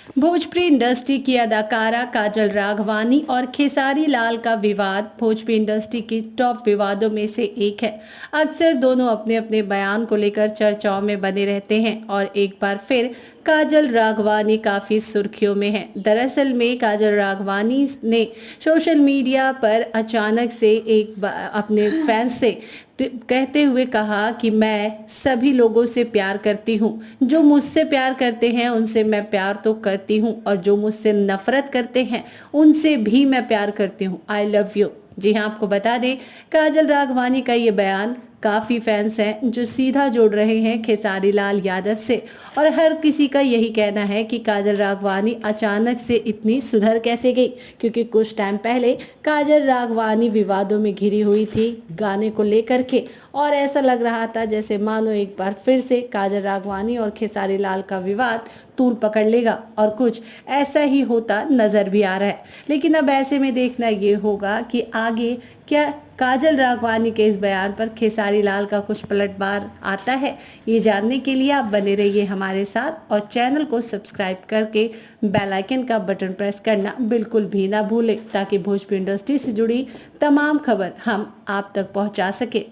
Bhojpuri industry की अदाकारा काजल राघवानी और खेसारी लाल का विवाद भोजपुरी इंडस्ट्री के टॉप विवादों में से एक है। अक्सर दोनों अपने अपने बयान को लेकर चर्चाओं में बने रहते हैं और एक बार फिर काजल राघवानी काफ़ी सुर्खियों में है। दरअसल में काजल राघवानी ने सोशल मीडिया पर अचानक से अपने फैंस से कहते हुए कहा कि मैं सभी लोगों से प्यार करती हूँ, जो मुझसे प्यार करते हैं उनसे मैं प्यार तो करती हूँ और जो मुझसे नफरत करते हैं उनसे भी मैं प्यार करती हूँ। I love you. जी हाँ, आपको बता दें काजल राघवानी का ये बयान काफ़ी फैंस हैं जो सीधा जोड़ रहे हैं खेसारी लाल यादव से, और हर किसी का यही कहना है कि काजल राघवानी अचानक से इतनी सुधर कैसे गई, क्योंकि कुछ टाइम पहले काजल राघवानी विवादों में घिरी हुई थी गाने को लेकर के, और ऐसा लग रहा था जैसे मानो एक बार फिर से काजल राघवानी और खेसारी लाल का विवाद तूल पकड़ लेगा, और कुछ ऐसा ही होता नजर भी आ रहा है। लेकिन अब ऐसे में देखना ये होगा कि आगे क्या काजल राघवानी के इस बयान पर खेसारी लाल का कुछ पलटवार आता है। ये जानने के लिए आप बने रहिए हमारे साथ और चैनल को सब्सक्राइब करके बेल आइकन का बटन प्रेस करना बिल्कुल भी ना भूलें, ताकि भोजपुरी इंडस्ट्री से जुड़ी तमाम खबर हम आप तक पहुंचा सके।